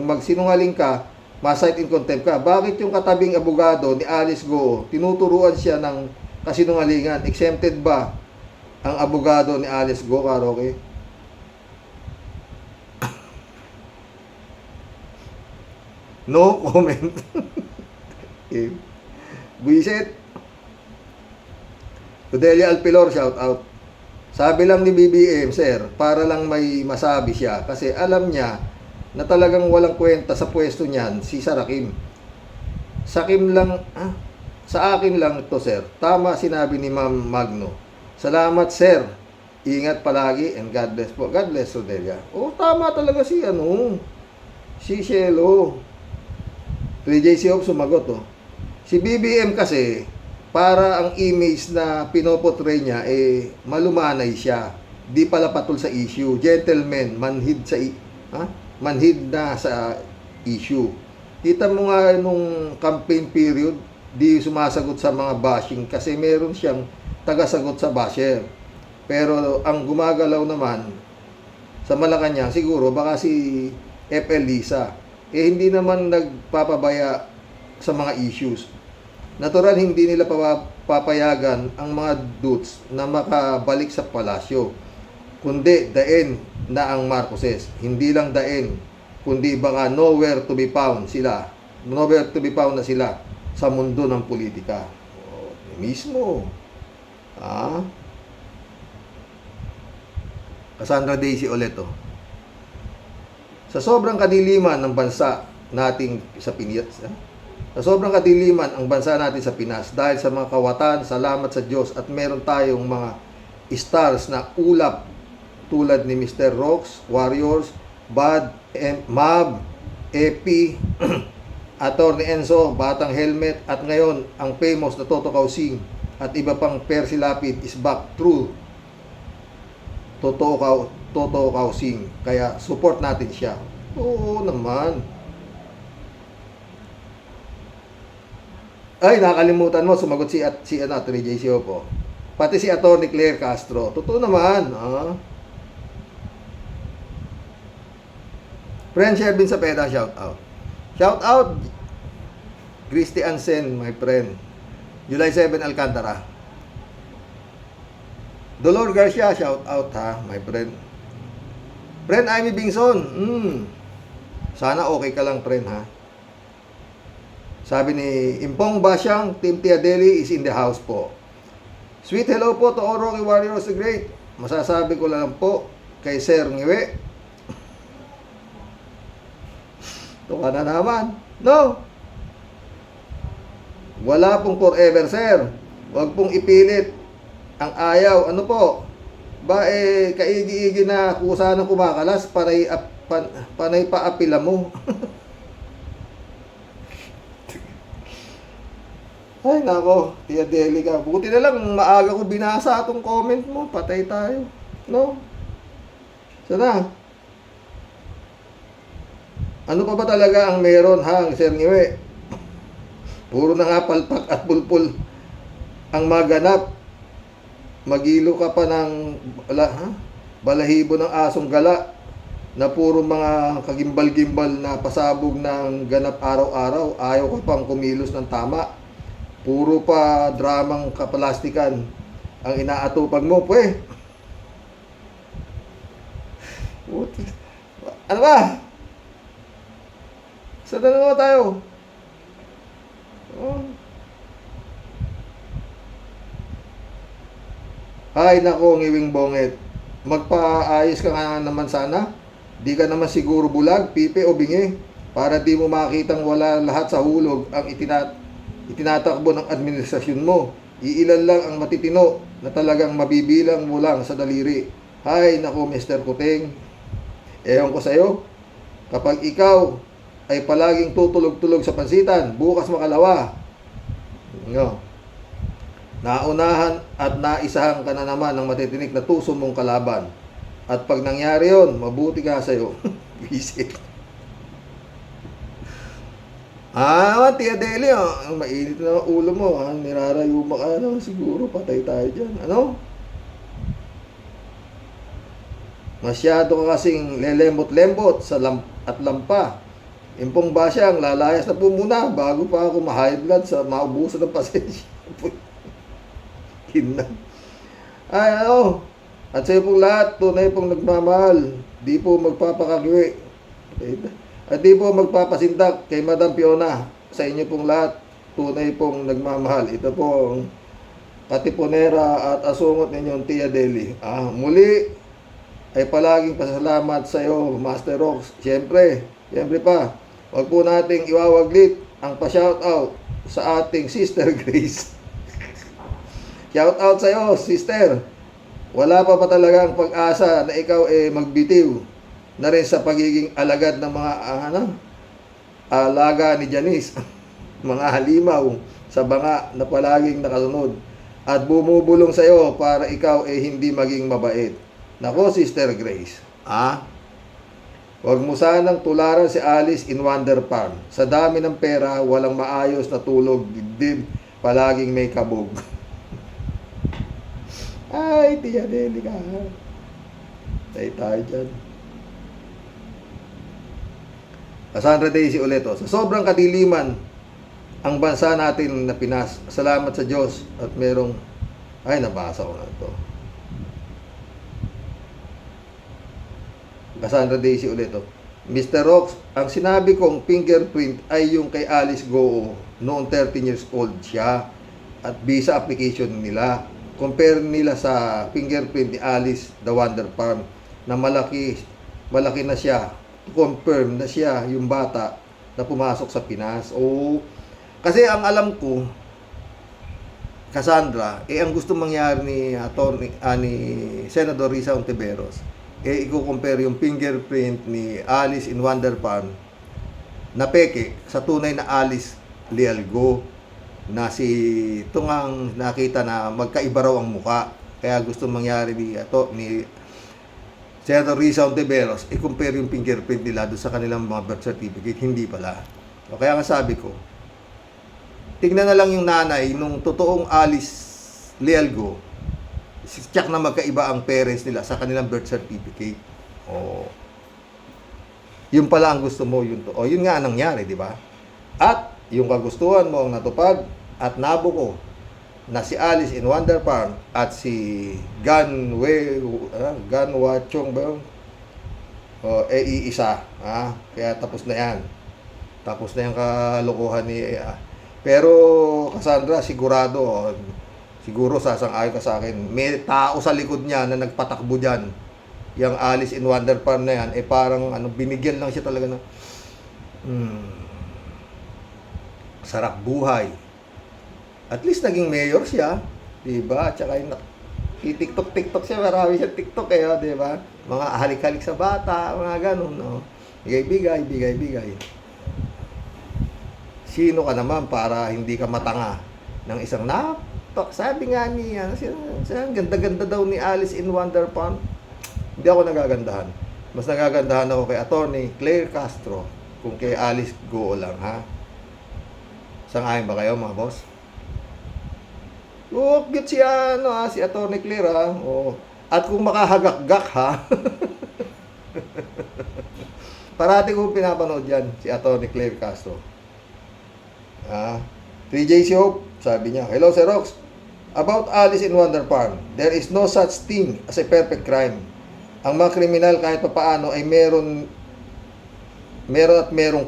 magsinungaling ka, ma-cite in contempt ka. Bakit yung katabing abogado ni Alice Go, tinuturuan siya ng kasinungalingan? Exempted ba ang abogado ni Alice Go, Karoke? No comment. Okay. Buisit. Fidelia Alpilor, shout out. Sabi lang ni BBM, sir, para lang may masabi siya. Kasi alam niya na talagang walang kwenta sa pwesto niyan si Sarakim. Sakim lang, sa akin lang ito, sir. Tama sinabi ni Ma'am Magno. Salamat, sir. Ingat palagi and God bless po. God bless, Fidelia. Oh, tama talaga si Cielo. 3JC Hope sumagot, Si BBM kasi, para ang image na pinoportray niya, malumanay siya. Di pala patol sa issue. Gentleman, manhid na sa issue. Kita mo nga nung campaign period, di sumasagot sa mga bashing kasi meron siyang tagasagot sa basher. Pero ang gumagalaw naman sa Malacanang, siguro baka si FL Lisa. Hindi naman nagpapabaya sa mga issues. Natural, hindi nila papayagan ang mga dudes na makabalik sa palasyo. Kundi dain na ang Marcoses. Hindi lang dain, kundi baka nowhere to be found sila. Nowhere to be found na sila sa mundo ng politika. Mismo. Cassandra Daisy ulit, Sa sobrang kadiliman ng bansa nating sa Pinas, sa sobrang kadiliman ang bansa natin sa Pinas dahil sa mga kawatan, salamat sa Diyos at meron tayong mga stars na ulap tulad ni Mr. Rox, Warriors, Bad, Mab, Epi, Atty. Enzo, Batang Helmet at ngayon ang famous na Toto Kausing at iba pang Percy Lapid is back through Toto Kausing. Kaya support natin siya. Oo naman. Ay, nakalimutan mo, sumagot si Atty. JC Opo. Pati si Atty. Claire Castro. Totoo naman. Friend Shervin Sapeda, shout out. Shout out, Christy Ansen, my friend. July 7, Alcantara. Dolor Garcia, shout out ha, my friend. Friend Amy Bingson, sana okay ka lang, friend ha. Sabi ni Impong Basyang, Team Tiadeli is in the house po. Sweet hello po to all Rocky Warriors the Great. Masasabi ko lang po kay Sir Ngiwe. Ito ka na naman. No. Wala pong forever, sir. Huwag pong ipilit ang ayaw. Ano po? Ba kaigi-igi na kusa ng kumakalas, panay pa apila mo. Ay nako, Tia Deli ka. Buti na lang maaga ko binasa atong comment mo. Patay tayo. No? Sana. Ano pa ba talaga ang meron ha, Sir Ngiwe? Puro na nga palpak at pulpul ang maganap. Magilo ka pa ng balahibo ng asong gala na puro mga kagimbal-gimbal na pasabog ng ganap araw-araw. Ayaw ka pang kumilos ng tama. Puro pa dramang kapalastikan ang inaatupag mo, pwe. Ano ba? Saan na naman tayo? Ay nako, ngiwing bonget. Magpaayos ka nga naman sana. Di ka naman siguro bulag, pipe o bingi. Para di mo makitang wala lahat sa hulog ang itinatakbo ng administrasyon mo. Iilan lang ang matitino na talagang mabibilang mo lang sa daliri. Hay nako, Mr. Kuting. Ewan ko sa'yo, kapag ikaw ay palaging tutulog-tulog sa pansitan, bukas makalawa. No. Naunahan at naisahan ka na naman ng matitinik na tuso mong kalaban. At pag nangyari yon, mabuti ka sa'yo. Visit. Tia Deli, mainit na ulo mo. Nirarayuma ka na. Siguro patay tayo dyan. Ano? Masyado ka kasing lelembot-lembot sa at lampa. Impong Basyang, lalayas na po muna bago pa ako ma-high blood sa maubusan ng pasensya. Ay, ano? At sa iyo pong lahat, tunay pong nagmamahal. Di po magpapakagiwi. At di po magpapasindak kay Madam Fiona. Sa inyo pong lahat, tunay pong nagmamahal. Ito po ang katipunera at asungot ninyong Tia Deli. Muli ay palaging pasalamat sa iyo, Master Rox. Siyempre pa, wag po nating iwawaglit ang pa-shoutout sa ating Sister Grace. Shoutout sa iyo, Sister. Wala pa talagang pag-asa na ikaw magbitiw na rin sa pagiging alagad ng mga alaga ni Janice. Mga halimaw sa banga na palaging nakasunod at bumubulong sa iyo para ikaw hindi maging mabait. Nako, Sister Grace. Huwag mo sanang tularan si Alice in Wonder Farm. Sa dami ng pera, walang maayos na tulog, dibdib, palaging may kabog. Ay, Tia Deli ka. Tayo dyan. Cassandra Daisy ulit. Sa sobrang kadiliman, ang bansa natin na Pinas. Salamat sa Diyos at merong... Ay, nabasa ko na ito. Cassandra Daisy ulit. Mr. Rox, ang sinabi kong fingerprint ay yung kay Alice Goo noong 13 years old siya at visa application nila. Compare nila sa fingerprint ni Alice the Wonder Farm na malaki na siya. Confirm na siya yung bata na pumasok sa Pinas. Kasi ang alam ko, Cassandra, ang gusto mangyari ni Senador Risa Ontiveros, i-compare yung fingerprint ni Alice in Wonder Farm na peke sa tunay na Alice Lealgo na ito ngang nakita na magkaiba raw ang muka. Kaya gusto mangyari ni Senator Risa Ontiveros, i-compare yung fingerprint nila doon sa kanilang mga birth certificate. Hindi pala. Kaya nga sabi ko, tignan na lang yung nanay nung totoong Alice Lealgo, check na magkaiba ang parents nila sa kanilang birth certificate. Yun pala ang gusto mo. Yun nga ang nangyari, di ba? At yung kagustuhan mo ang natupad at nabuko na si Alice in Wonder Farm at si Gan Wachong ba yun? O, iisa. Kaya tapos na yan. Tapos na yung kalokohan ni... pero, Cassandra, siguro sasang-ayon ka sa akin, may tao sa likod niya na nagpatakbo dyan. Yung Alice in Wonder Farm na yan, parang binigyan lang siya talaga ng sarap buhay. At least naging mayor siya, 'di ba? At saka yung TikTok siya, marami siya TikTok eh, 'di ba? Mga halik-halik sa bata, mga ganun, no. Bigay. Sino ka naman para hindi ka matanga ng isang sabi nga ni ganda-ganda daw ni Alice in Wonder Farm. Hindi ako nagagandahan. Mas nagagandahan ako kay Attorney Claire Castro kung kay Alice Guo lang, ha? Sang-ayon ba kayo, mga boss? Cute si Attorney Claire, ha? At kung makahagak-gak, ha? Parati kong pinapanood yan, si Attorney Claire Castro. 3JC Hope, sabi niya, hello, Sir Rox. About Alice in Wonder Farm, there is no such thing as a perfect crime. Ang mga kriminal kahit papaano ay merong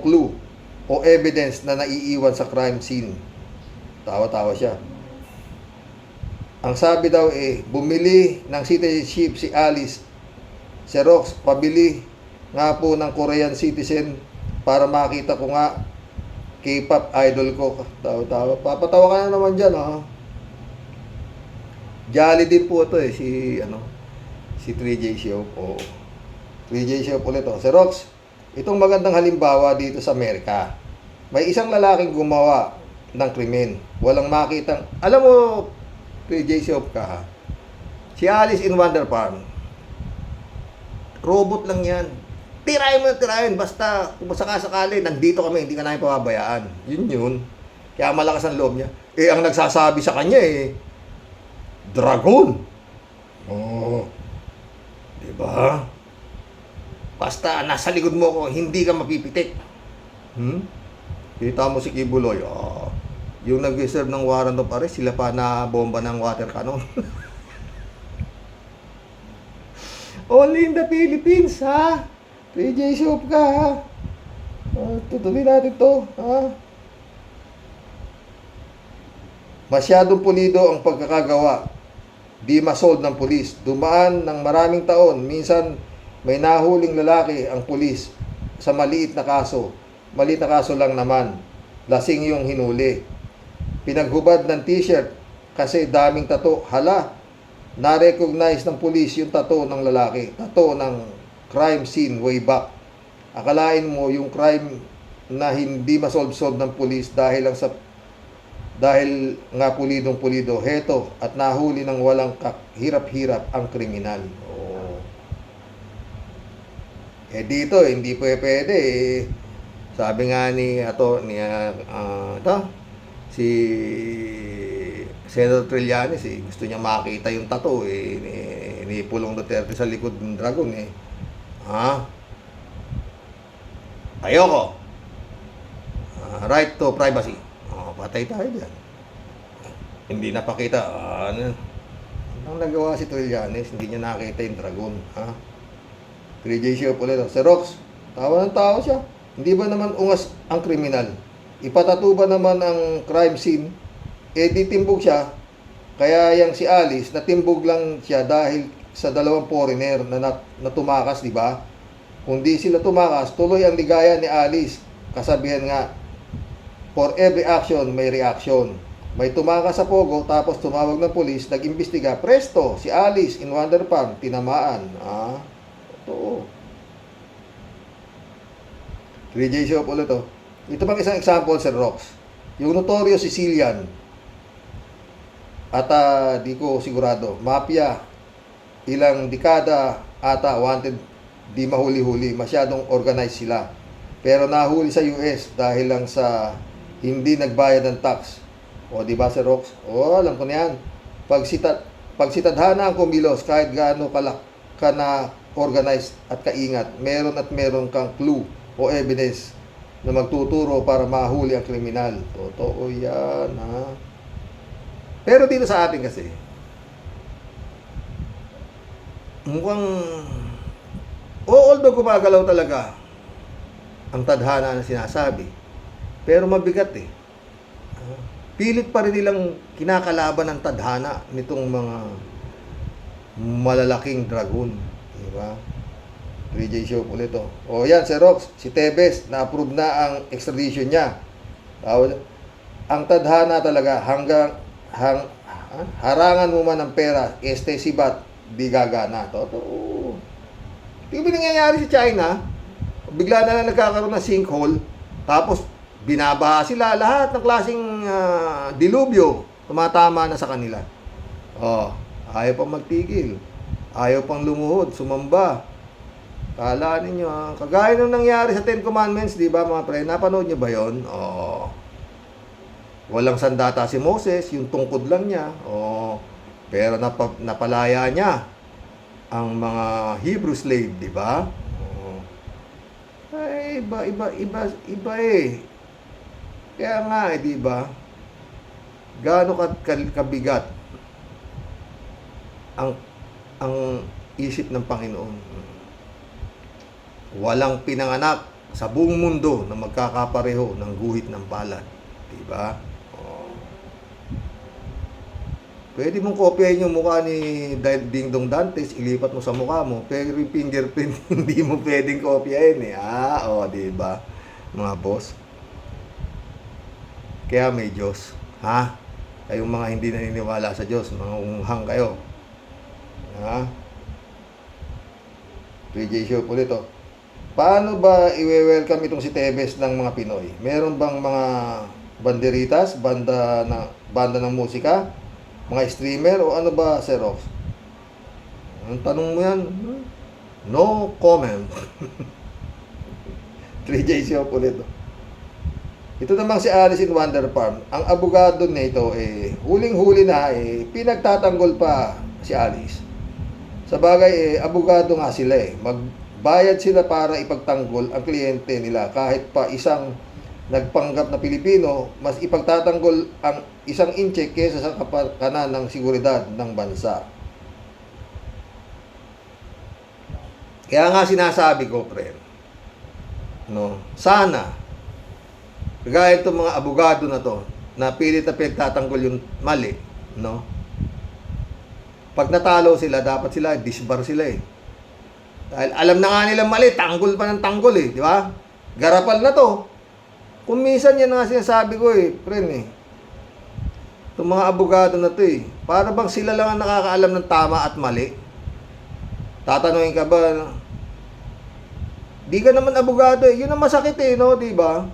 clue o evidence na naiiwan sa crime scene. Tawa-tawa siya. Ang sabi daw bumili ng citizenship si Alice. Sir Rox, pabili nga po ng Korean citizen para makita ko nga K-pop idol ko. Tawa-tawa. Papatawa ka na naman dyan, ha? Jolly din po ito si 3J Shop. 3J Shop ulit, Sir Rox, itong magandang halimbawa dito sa Amerika. May isang lalaking gumawa ng krimen. Walang makitang, alam mo, 3J Shop ka, ha? Si Alice in Wonder Farm, robot lang yan. Tirahin. Basta, kung sakasakali, nandito kami, hindi ka namin pababayaan. Yun. Kaya malakas ang loob niya. Ang nagsasabi sa kanya, dragon. Diba? Basta, nasa likod mo ko, hindi ka mapipitik. Kita mo si Kibuloy, yung nag-reserve ng warrant of arrest, sila pa na bomba ng water cannon. Only in the Philippines, ha? 3J Shop ka, ha? Tutuloy natin to, ha? Masyadong pulido ang pagkakagawa. Di masold ng pulis. Dumaan ng maraming taon. Minsan, may nahuling lalaki ang pulis sa maliit na kaso. Maliit na kaso lang naman. Lasing yung hinuli. Pinaghubad ng t-shirt kasi daming tato. Hala, na-recognize ng pulis yung tato ng lalaki. Tato ng crime scene way back. Akalain mo yung crime na hindi masolve-solve ng pulis dahil nga pulidong-pulido, heto, at nahuli ng walang hirap-hirap ang kriminal. Dito, hindi pwede. Sabi nga si Senator Trillanes, gusto niya makita yung tattoo, ni Pulong Duterte sa likod ng dragon, Ayoko. Right to privacy. Patay tayo dyan. Hindi napakita. Ang nagawa si Trillanes, hindi niya nakita yung dragon. 3J Shop ulit. Sir Rox, tawa ng tao siya. Hindi ba naman ungas ang kriminal? Ipatato ba naman ang crime scene? Di timbog siya. Kaya yang si Alice, natimbog lang siya dahil sa dalawang foreigner na tumakas, di ba? Kung di sila tumakas, tuloy ang ligaya ni Alice. Kasabihan nga, for every action, may reaction. May tumakas sa pogo, tapos tumawag ng pulis, nag-imbestiga, presto, si Alice in Wonder Farm, tinamaan. Totoo. 3J Shop ulit to. Ito bang isang example, Sir Rox? Yung notorious Sicilian, at di ko sigurado, mafia, ilang dekada ata wanted, di mahuli-huli, masyadong organized sila. Pero nahuli sa US dahil lang sa hindi nagbayad ng tax. Di ba, Sir Rox? Alam ko na yan. Pag sitadhana ang kumilos, kahit gaano ka na organized at kaingat, meron kang clue o evidence na magtuturo para mahuli ang kriminal. Totoo yan, ha? Pero dito sa atin kasi, mukhang, although gumagalaw talaga ang tadhana na sinasabi, pero mabigat eh. Pilit pa rin nilang kinakalaban ng tadhana nitong mga malalaking dragon. Diba? 3J show ulit to. O yan, si Rox, si Tebes, na-approve na ang extradition niya. Ang tadhana talaga, harangan mo man ng pera, sibat, di gagana. Totoo. Hindi ba nangyayari sa China? Bigla na lang nagkakaroon ng sinkhole, tapos binabaha sila, lahat ng klaseng dilubyo, tumatama na sa kanila. Ayaw pang magtigil. Ayaw pang lumuhod, sumamba. Kala ninyo, kagaya nung nangyari sa Ten Commandments, di ba mga pre? Napanood nyo ba yun? Walang sandata si Moses, yung tungkod lang niya. Pero napalaya niya ang mga Hebrew slave, di ba? Ay, iba eh. Kaya nga, di ba? Gaano kabigat ang isip ng Panginoon. Walang pinanganak sa buong mundo na magkakapareho ng guhit ng palad. Diba? Pwede mong kopyahin yung mukha ni Ding Dong Dantes, ilipat mo sa mukha mo, pero yung fingerprint hindi mo pwedeng kopyahin eh. Diba? Mga boss. Kaya may Diyos. Kayong mga hindi naniniwala sa Diyos, mga unghang kayo. 3J show po dito. Paano ba i-welcome itong si Tebes ng mga Pinoy? Meron bang mga banderitas, banda ng musika, mga streamer, o ano ba, Sir Rox? Ang tanong mo yan? No comment. 3J show po dito. Ito namang si Alice in Wonder Farm. Ang abogado nito huling-huli na pinagtatanggol pa si Alice. Sa bagay abogado nga sila magbayad sila para ipagtanggol ang kliyente nila. Kahit pa isang nagpanggap na Pilipino, mas ipagtatanggol ang isang inche kesa sa kapakanan ng seguridad ng bansa. Kaya nga sinasabi ko, friend, sana kagaya itong mga abogado na to, na pilit na pinagtatanggol yung mali, pag natalo sila, dapat sila, disbar sila Dahil alam na nga nilang mali, tanggol pa ng tanggol di ba? Garapal na to. Kung minsan yan nga sinasabi ko friend itong mga abogado na to para bang sila lang ang nakakaalam ng tama at mali. Tatanungin ka ba, di ka naman abogado yun ang masakit di ba?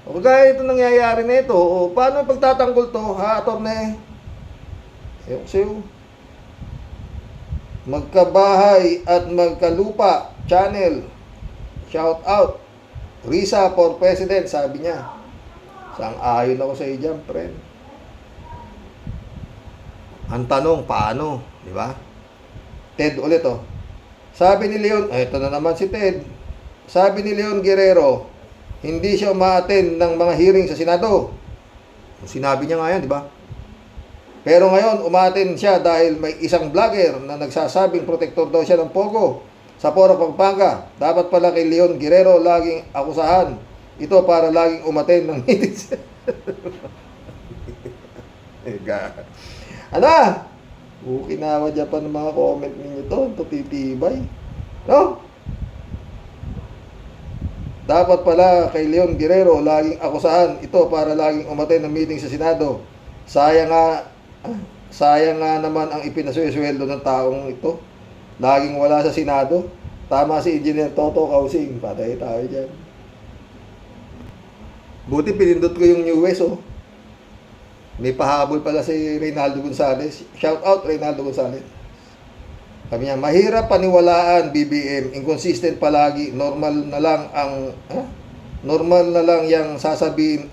O kaya ito nangyayari na ito, paano pagtatanggol to, attorney? Ewan sa'yo. Magkabahay at magkalupa, channel, shout out, Risa for President, sabi niya. Sang-ayon ako sa iyo dyan, friend. Ang tanong, paano? Di ba? Ted ulit Sabi ni Leon, ito na naman si Ted. Sabi ni Leon Guerrero, hindi siya umaattend ng mga hearing sa Senado. Sinabi niya nga yan, di ba? Pero ngayon, umaattend siya dahil may isang vlogger na nagsasabing protector daw siya ng Pogo sa Poro, Pampanga. Dapat pala kay Leon Guerrero laging akusahan. Ito para laging umattend ng meetings. Kinawa dyan pa ng mga comment ninyo to titibay. Dapat pala kay Leon Guerrero laging akusahan ito para laging umattend ng meeting sa Senado. Sayang nga naman ang ipinasweldo ng taong ito. Laging wala sa Senado. Tama si Engineer Toto Kausing. Patay tayo dyan. Buti pinindot ko yung New West May pahabol pala si Reynaldo Gonzales. Shout out Reynaldo Gonzales. Sabi niya, mahirap paniwalaan BBM, inconsistent palagi, normal na lang yang sasabihin,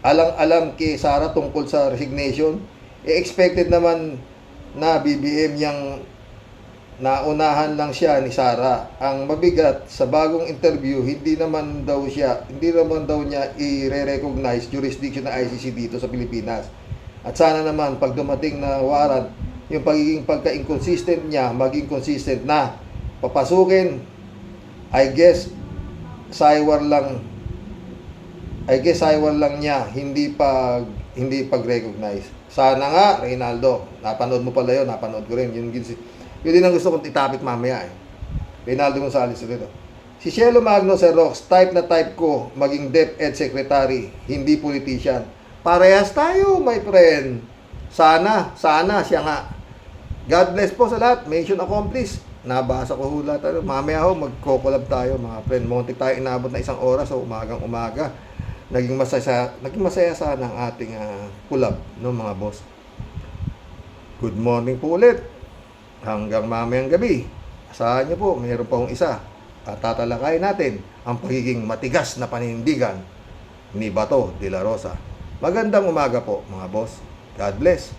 alang-alam kay Sara tungkol sa resignation. Expected naman na BBM yang naunahan lang siya ni Sara. Ang mabigat sa bagong interview, hindi naman daw niya i-recognize jurisdiction ng ICC dito sa Pilipinas. At sana naman pag dumating na warrant, yung pagiging pagka-inconsistent niya, maging consistent na. Papasukin, I guess saywar lang niya, hindi pag-recognize. Sana nga, Reynaldo, napanood mo pala yun, napanood ko rin. Yun din ang gusto kong itapik mamaya eh. Reynaldo Gonzales dito. Si Cielo Magno sa Rox, type na type ko, maging DepEd Secretary, hindi politician. Parehas tayo, my friend. Sana siya nga. God bless po sa lahat. Mission accomplished. Nabasa ko hula tayo. Mamaya ho, magko-collab tayo, mga friend. Muntik tayo inabot na 1 oras o umagang-umaga. Naging masaya sana ang ating collab, no, mga boss. Good morning po ulit. Hanggang mamayang gabi. Asahan niyo po, mayroon pa akong isa. At tatalakayin natin ang pagiging matigas na panindigan ni Bato de la Rosa. Magandang umaga po, mga boss. God bless.